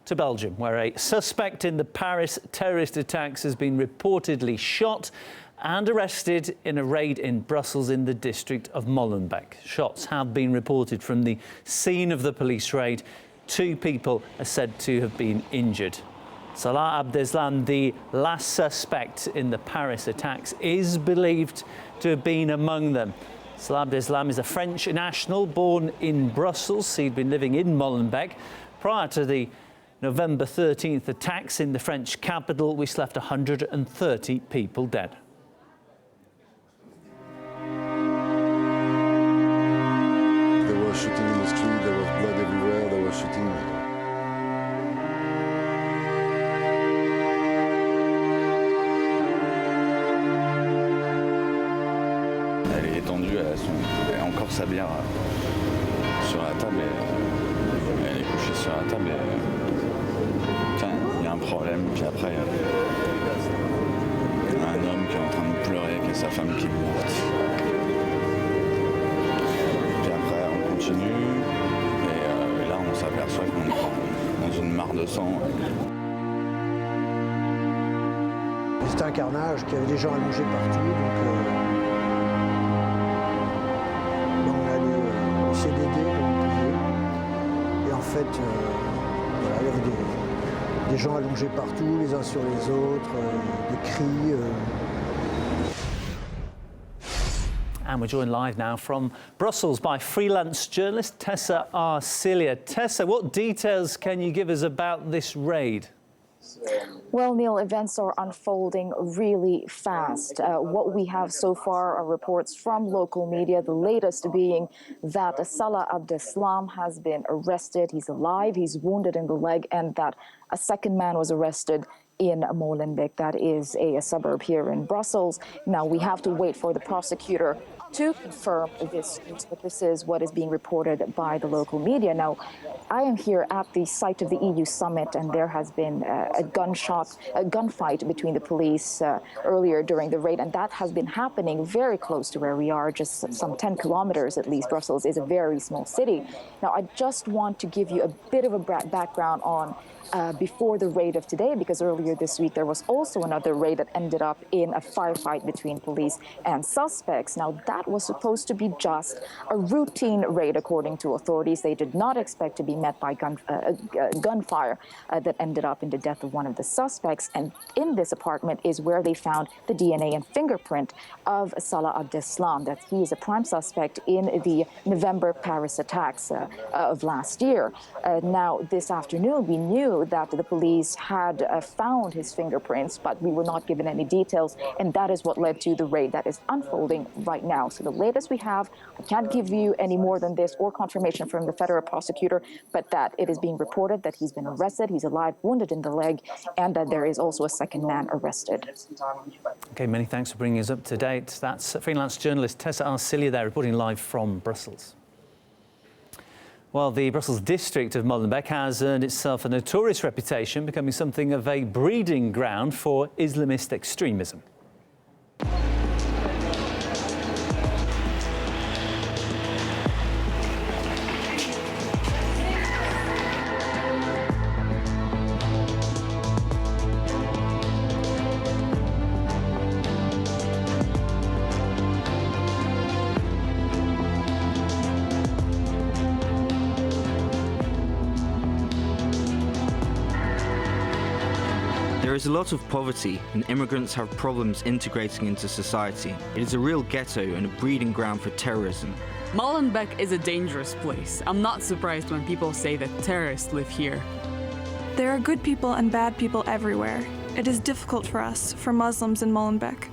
to Belgium, where a suspect in the Paris terrorist attacks has been reportedly shot and arrested in a raid in Brussels in the district of Molenbeek. Shots have been reported from the scene of the police raid. 2 people are said to have been injured. Salah Abdeslam, the last suspect in the Paris attacks, is believed to have been among them. Salah Abdeslam is a French national born in Brussels. He'd been living in Molenbeek prior to the November 13th attacks in the French capital, which left 130 people dead. There was shooting in the street, there was blood everywhere, there was shooting. Elle est étendue, elle a encore sa bière sur la table et elle est couchée sur la table et tiens, il y a un problème. Puis après, il y a un homme qui est en train de pleurer, qui a sa femme qui est morte. Puis après, on continue et là, on s'aperçoit qu'on est dans une mare de sang. C'était un carnage, qu'il y avait des gens allongés partout, donc on allait essayer d'aider comme on pouvait. Et en fait, voilà, il y avait des gens allongés partout, les uns sur les autres, des cris. And we're joined live now from Brussels by freelance journalist Tessa Arcilia. Tessa, what details can you give us about this raid? Well, Neil, events are unfolding really fast. What we have so far are reports from local media, the latest being that Salah Abdeslam has been arrested. He's alive, he's wounded in the leg, and that a second man was arrested in Molenbeek, that is a suburb here in Brussels. Now, we have to wait for the prosecutor to confirm this, but this is what is being reported by the local media. Now, I am here at the site of the EU summit, and there has been a gunfight between the police earlier during the raid, and that has been happening very close to where we are, just some 10 kilometers at least. Brussels is a very small city. Now, I just want to give you a bit of a background on before the raid of today, because earlier this week there was also another raid that ended up in a firefight between police and suspects. Now, that was supposed to be just a routine raid, according to authorities. They did not expect to be met by gunfire that ended up in the death of one of the suspects. And in this apartment is where they found the DNA and fingerprint of Salah Abdeslam, that he is a prime suspect in the November Paris attacks of last year. Now, this afternoon, we knew that the police had found his fingerprints, but we were not given any details, and that is what led to the raid that is unfolding right now. So the latest we have, I can't give you any more than this or confirmation from the federal prosecutor, but that it is being reported that he's been arrested, he's alive, wounded in the leg, and that there is also a second man arrested. OK, many thanks for bringing us up to date. That's freelance journalist Tessa Arcilia there, reporting live from Brussels. Well, the Brussels district of Molenbeek has earned itself a notorious reputation, becoming something of a breeding ground for Islamist extremism. There is a lot of poverty, and immigrants have problems integrating into society. It is a real ghetto and a breeding ground for terrorism. Molenbeek is a dangerous place. I'm not surprised when people say that terrorists live here. There are good people and bad people everywhere. It is difficult for us, for Muslims in Molenbeek.